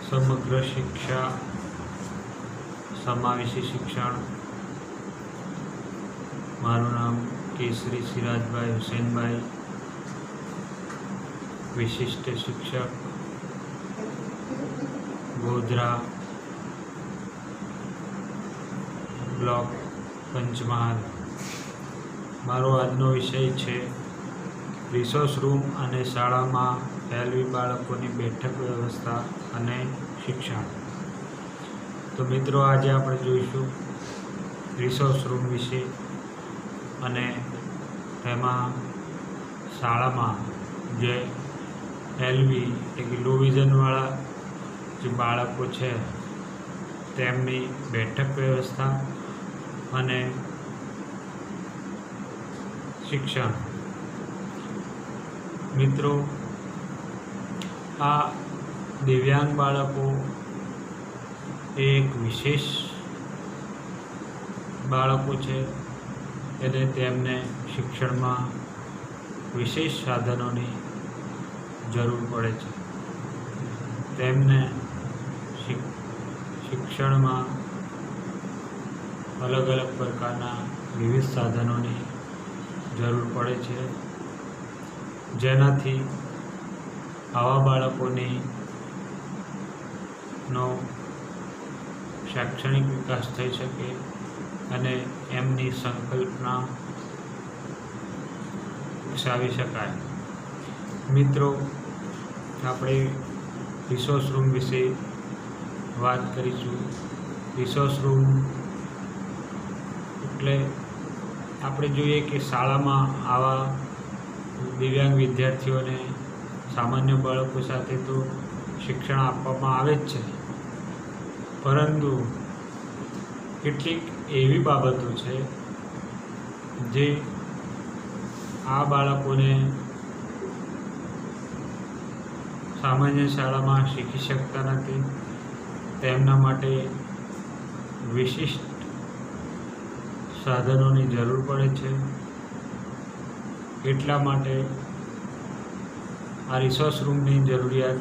સમગ્ર શિક્ષા સમાવેશી શિક્ષણ। મારું નામ કેસરી સિરાજભાઈ હુસેનભાઈ, વિશિષ્ટ શિક્ષક, ગોધરા બ્લોક પંચમહાલ। મારો આજનો વિષય છે રિસોર્સ રૂમ અને શાળામાં એલવી બાળકોની બેઠક વ્યવસ્થા અને શિક્ષણ। તો મિત્રો, આજે આપણે જોઈશું રિસોર્સ રૂમ વિશે અને તેમાં શાળામાં જે એલવી એટલે કે લો વિઝનવાળા જે બાળકો છે તેમની બેઠક વ્યવસ્થા અને શિક્ષણ। મિત્રો, આ દિવ્યાંગ બાળકો એક વિશેષ બાળકો છે અને તેમને શિક્ષણમાં વિશેષ સાધનોની જરૂર પડે છે। તેમને શિક્ષણમાં અલગ અલગ પ્રકારના વિવિધ સાધનોની જરૂર પડે છે, જેનાથી આવા બાળકોની શૈક્ષણિક વિકાસ થઈ શકે અને એમની સંકલ્પના વિકસાવી શકાય। મિત્રો, આપણે રિસોર્સ રૂમ વિશે વાત કરીશું। રિસોર્સ રૂમ એટલે આપણે જોઈએ કે શાળામાં આવા દિવ્યાંગ વિદ્યાર્થીઓને સામાન્ય બાળકો સાથે તો શિક્ષણ આપવામાં આવે જ છે, પરંતુ કેટલીક એવી બાબતો છે જે આ બાળકોને સામાન્ય શાળામાં શીખી શકતા નથી। તેમના માટે વિશિષ્ટ સાધનોની જરૂર પડે છે। એટલા માટે આ રિસોર્સ રૂમની જરૂરિયાત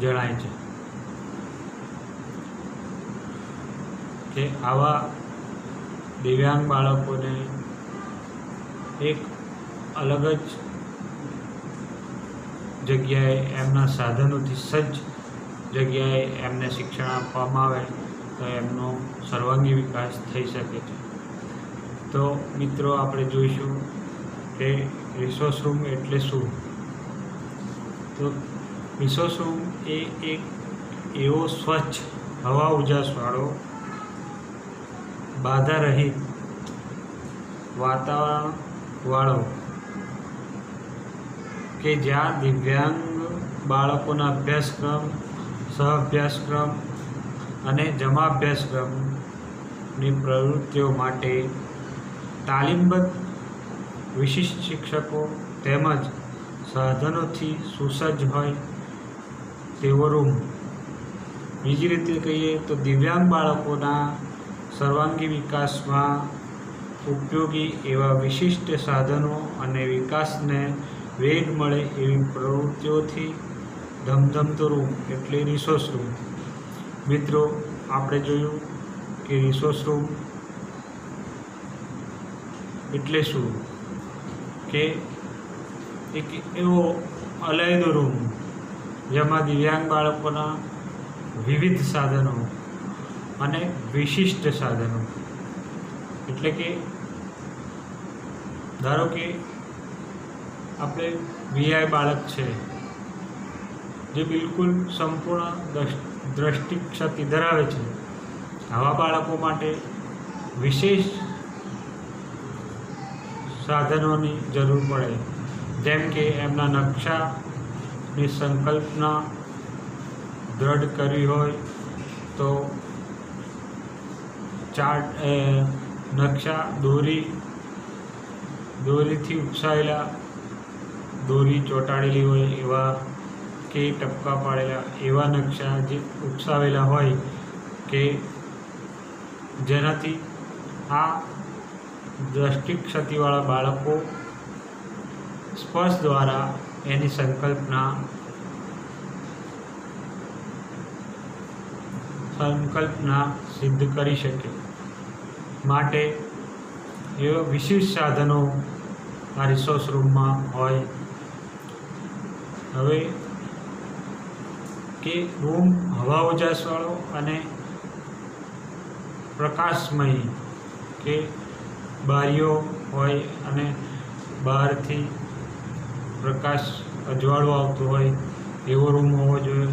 જણાય છે કે આવા દિવ્યાંગ બાળકોને એક અલગ જ જગ્યાએ એમના સાધનોથી સજ્જ જગ્યાએ એમને શિક્ષણ આપવામાં આવે તો એમનો સર્વાંગી વિકાસ થઈ શકે છે। તો મિત્રો, આપણે જોઈશું કે રિસોર્સ રૂમ એટલે શું। તો રિસોર્સ રૂમ એ એક એવો સ્વચ્છ હવા ઉજાસવાળો બાધા રહિત વાતાવરણવાળો કે જ્યાં દિવ્યાંગ બાળકોના અભ્યાસક્રમ, સહઅભ્યાસક્રમ અને જમા અભ્યાસક્રમની પ્રવૃત્તિઓ માટે તાલીમબદ્ધ વિશિષ્ટ શિક્ષકો તેમજ સાધનોથી સુસજ્જ હોય તેવો રૂમ। બીજી રીતે કહીએ તો દિવ્યાંગ બાળકોના સર્વાંગી વિકાસમાં ઉપયોગી એવા વિશિષ્ટ સાધનો અને વિકાસને વેગ મળે એવી પ્રવૃત્તિઓથી ધમધમતો રૂમ એટલે રિસોર્સ રૂમ। મિત્રો, આપણે જોયું કે રિસોર્સ રૂમ એટલે શું કે એક એવો અલાયદો રૂમ જેમાં દિવ્યાંગ બાળકોના વિવિધ સાધનો અને વિશિષ્ટ સાધનો એટલે કે ધારો કે આપણે વીઆઈ બાળક છે જે બિલકુલ સંપૂર્ણ દ્રષ્ટિ ક્ષતિ ધરાવે છે, આવા બાળકો માટે વિશેષ સાધનોની જરૂર પડે, જેમ કે એમના નકશાની સંકલ્પના દ્રઢ કરવી હોય તો ચાર્ટ નકશા દોરીથી ઉપસાવેલા, દોરી ચોંટાડેલી હોય એવા કે ટપકા પાડેલા એવા નકશા જે ઉપસાવેલા હોય કે જેનાથી આ દ્રષ્ટિ ક્ષતિવાળા બાળકો સ્પર્શ દ્વારા એની સંકલ્પના સંકલ્પના સિદ્ધ કરી શકે માટે એવા વિશેષ સાધનો આ રિસોર્સ રૂમમાં હોય. હવે કે રૂમ હવા ઉજાસવાળો અને પ્રકાશમય કે બારીઓ હોય અને બહારથી પ્રકાશ અજવાળું આવતું હોય એવો રૂમ હોવો જોઈએ.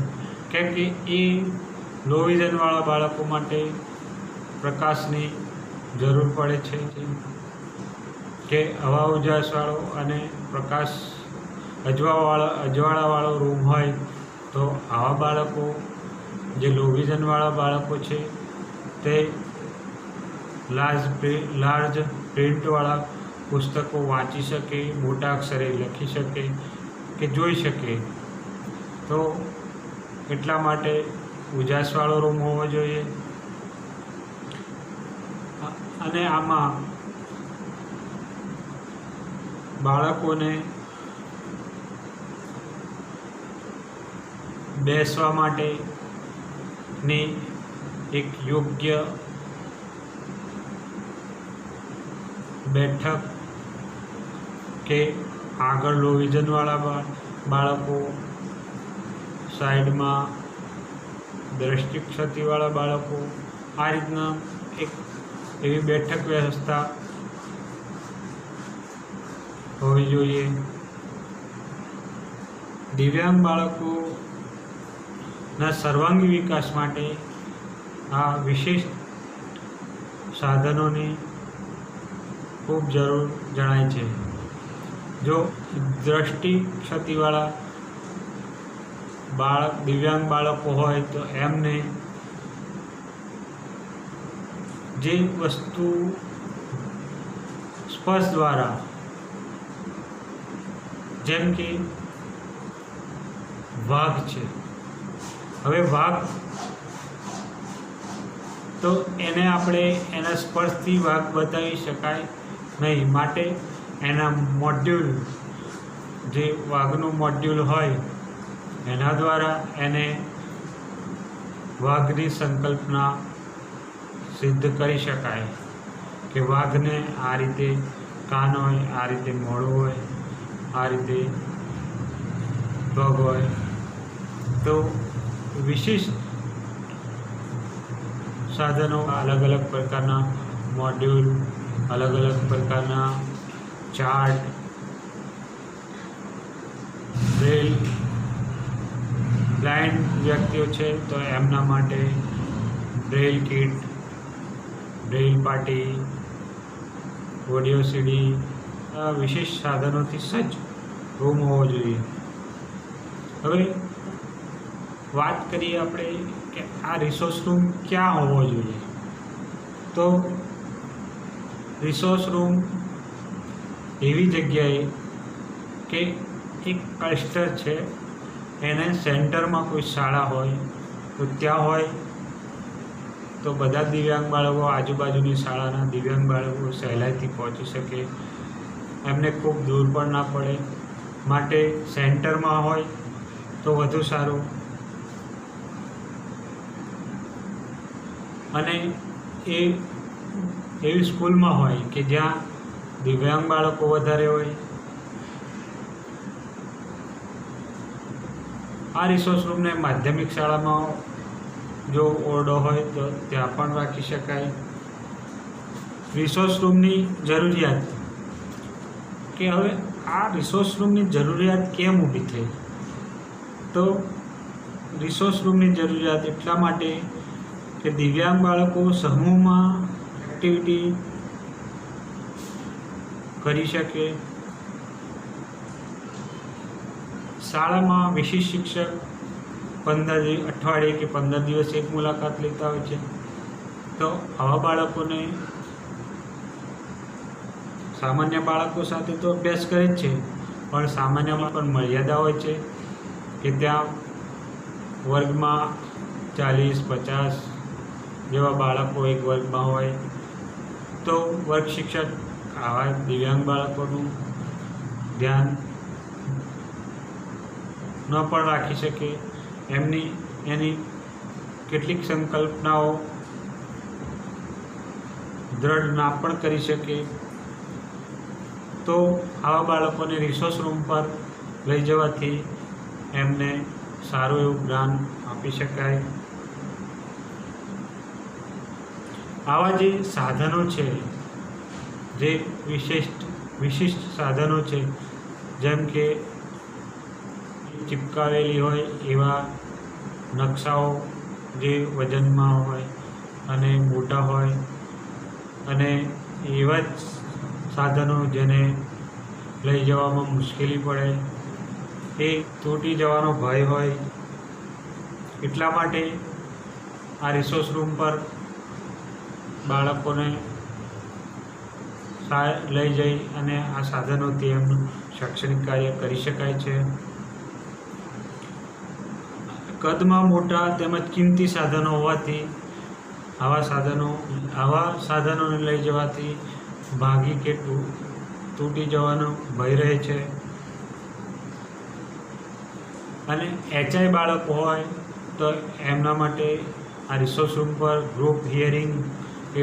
કેમ કે એ લો વિઝનવાળા બાળકો માટે પ્રકાશની જરૂર પડે છે કે હવા ઉજાસવાળો અને પ્રકાશ અજવાળાવાળો રૂમ હોય તો આવા બાળકો જે લો વિઝનવાળા બાળકો છે તે લાર્જ પ્રિન્ટવાળા પુસ્તકો વાંચી શકે, મોટા અક્ષરે લખી શકે કે જોઈ શકે. તો એટલા માટે ઉજાસવાળો રૂમ હોવો જોઈએ. અને આમાં બાળકોને બેસવા માટેની એક યોગ્ય બેઠક કે આગળ લો વિઝનવાળા બાળકો, સાઈડમાં દ્રષ્ટિ ક્ષતિવાળા બાળકો, આ રીતના એક એવી બેઠક વ્યવસ્થા હોવી જોઈએ. દિવ્યાંગ બાળકોના સર્વાંગી વિકાસ માટે આ વિશેષ સાધનોની ખૂબ જરૂર જણાય છે. જો દ્રષ્ટિ ક્ષતિવાળા દિવ્યાંગ બાળકો હોય તો એમને જે વસ્તુ સ્પર્શ દ્વારા, જેમ કે વાઘ છે, હવે વાઘ તો એને આપણે એના સ્પર્શથી વાઘ બતાવી શકાય નહીં. માટે એના મોડ્યુલ, જે વાઘનું મોડ્યુલ હોય એના દ્વારા એને વાઘની સંકલ્પના સિદ્ધ કરી શકાય કે વાઘને આ રીતે કાન હોય, આ રીતે મોઢું હોય, આ રીતે પગ હોય. તો વિશિષ્ટ સાધનો, અલગ અલગ પ્રકારના મોડ્યુલ, અલગ અલગ પ્રકારના ચાર્ટ, બ્રેલ, બ્લાઇન્ડ વ્યક્તિઓ છે તો એમના માટે બ્રેલ કિટ, બ્રેલ પાટી, ઓડિયો સીડી, આ વિશેષ સાધનોથી સજ્જ રૂમ હોવો જોઈએ. હવે વાત કરીએ આપણે કે આ રિસોર્સ રૂમ ક્યાં હોવો જોઈએ. તો રિસોર્સ રૂમ એવી જગ્યાએ કે એક ક્લસ્ટર છે, એને સેન્ટરમાં કોઈ શાળા હોય તો ત્યાં હોય તો બધા દિવ્યાંગ બાળકો, આજુબાજુની શાળાના દિવ્યાંગ બાળકો સહેલાઈથી પહોંચી શકે, એમને ખૂબ દૂર પણ ના પડે. માટે સેન્ટરમાં હોય તો વધુ સારું. અને એ એવી સ્કૂલમાં હોય કે જ્યાં દિવ્યાંગ બાળકો વધારે હોય. આ રિસોર્સ રૂમને માધ્યમિક શાળામાં જો ઓરડો હોય તો ત્યાં પણ રાખી શકાય. રિસોર્સ રૂમની જરૂરિયાત, કે હવે આ રિસોર્સ રૂમની જરૂરિયાત કેમ ઊભી થઈ? તો રિસોર્સ રૂમની જરૂરિયાત એટલા માટે કે દિવ્યાંગ બાળકો સમૂહમાં એક્ટિવિટી કરી શકે. શાળામાં વિશિષ્ટ શિક્ષક અઠવાડિયે કે 15 દિવસ એક મુલાકાત લેતા હોય છે. તો આવા બાળકોને સામાન્ય બાળકો સાથે તો અભ્યાસ કરે જ છે, પણ સામાન્યમાં પણ મર્યાદા હોય છે કે ત્યાં વર્ગમાં 40-50 જેવા બાળકો એક વર્ગમાં હોય. તો વર્ગ શિક્ષક આવા દિવ્યાંગ બાળકોનું ધ્યાન ન પણ રાખી શકે. એની કેટલીક સંકલ્પનાઓ દ્રઢ ના પણ કરી શકે, તો આવા બાળકોને રિસોર્સ રૂમ પર લઈ જવાથી એમને સારું એવું જ્ઞાન આપી શકાય. આવા જે સાધનો છે, જે વિશિષ્ટ સાધનો છે, જેમ કે ચિપકાવેલી હોય એવા નકશાઓ જે વજનમાં હોય અને મોટા હોય, અને એવા જ સાધનો જેને લઈ જવામાં મુશ્કેલી પડે, એ તૂટી જવાનો ભય હોય, એટલા માટે આ રિસોર્સ રૂમ પર બાળકોને લઈ જઈ અને આ સાધનોથી એમનું શૈક્ષણિક કાર્ય કરી શકાય છે. કદમાં મોટા તેમજ કિંમતી સાધનો હોવાથી આવા સાધનોને લઈ જવાથી ભાંગી કે તૂટી જવાનો ભય રહે છે. અને HI બાળકો હોય તો એમના માટે આ રિસોર્સ રૂમ પર ગ્રુપ હિયરિંગ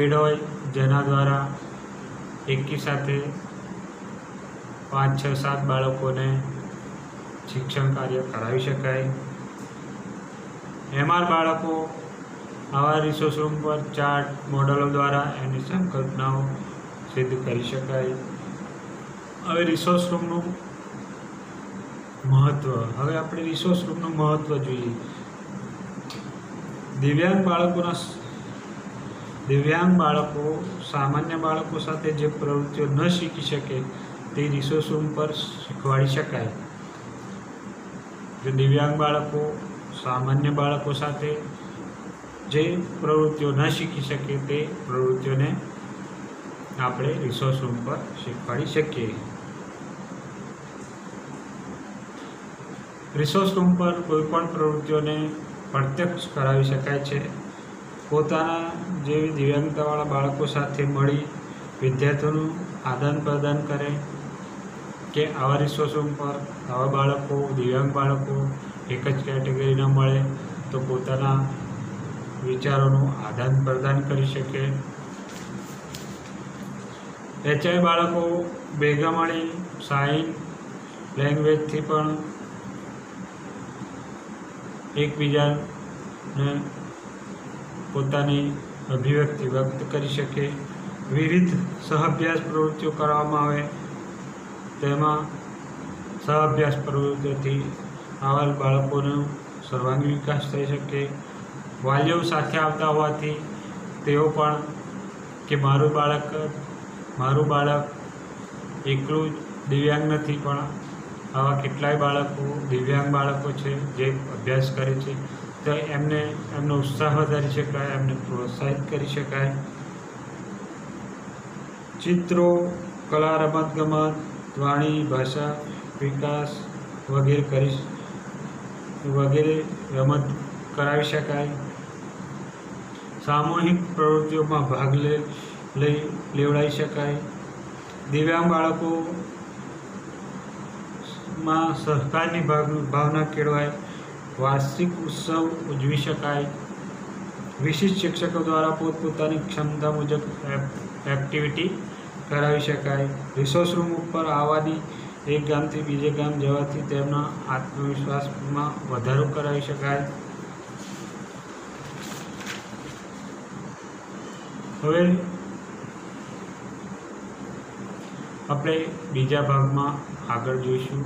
એડ હોય, જેના દ્વારા એકી સાથે 5, 6, 7 બાળકોને શિક્ષણ કાર્ય કરાવી શકાય. MR બાળકો આવા રિસોર્સ રૂમ પર ચાર્ટ મોડલો દ્વારા એની સંકલ્પનાઓ સિદ્ધ કરી શકાય. હવે રિસોર્સ રૂમનું મહત્ત્વ, હવે આપણે રિસોર્સ રૂમનું મહત્ત્વ જોઈએ. દિવ્યાંગ બાળકો સામાન્ય બાળકો સાથે જે પ્રવૃત્તિઓ ન શીખી શકે તે રિસોર્સ રૂમ પર શીખવાડી શકાય. જો દિવ્યાંગ બાળકો સામાન્ય બાળકો સાથે જે પ્રવૃત્તિઓ ન શીખી શકે તે પ્રવૃત્તિઓને આપણે રિસોર્સ રૂમ પર શીખવાડી શકીએ. રિસોર્સ રૂમ પર કોઈપણ પ્રવૃત્તિઓને પ્રત્યક્ષ કરાવી શકાય છે. પોતાના જેવી દિવ્યાંગતાવાળા બાળકો સાથે મળી વિદ્યાર્થીઓનું આદાન પ્રદાન કરે, કે આવા રિસોર્સ રૂમ પર આવા બાળકો, દિવ્યાંગ બાળકો એક જ કેટેગરીના મળે તો પોતાના વિચારોનું આદાન પ્રદાન કરી શકે. HI બાળકો ભેગા મળી સાઇન લેંગ્વેજથી પણ એકબીજાને પોતાની અભિવ્યક્તિ વ્યક્ત કરી શકે. વિવિધ સહઅભ્યાસ પ્રવૃત્તિઓ કરવામાં આવે, તેમાં સહઅભ્યાસ પ્રવૃત્તિઓથી આવા બાળકોનો સર્વાંગી વિકાસ થઈ શકે. વાલીઓ સાથે આવતા હોવાથી તેઓ પણ કે મારું બાળક એકલું જ દિવ્યાંગ નથી, પણ આવા કેટલાય બાળકો દિવ્યાંગ બાળકો છે જે અભ્યાસ કરે છે, તો એમને એમનો ઉત્સાહ વધારી શકાય, એમને પ્રોત્સાહિત કરી શકાય. ચિત્રો, કલા, રમતગમત, વાણી, ભાષા વિકાસ વગેરે રમત કરાવી શકાય. સામૂહિક પ્રવૃત્તિઓમાં ભાગ લેવડાવી શકાય. દિવ્યાંગ બાળકોમાં સહકારની ભાવના કેળવાય. વાર્ષિક ઉત્સવ ઉજવી શકાય. વિશિષ્ટ શિક્ષકો દ્વારા પોતપોતાની ક્ષમતા મુજબ એક્ટિવિટી કરાવી શકાય. રિસોર્સ રૂમ ઉપર આવવાની એક ગામથી બીજે ગામ જવાથી તેમના આત્મવિશ્વાસમાં વધારો કરાવી શકાય. હવે આપણે બીજા ભાગમાં આગળ જોઈશું.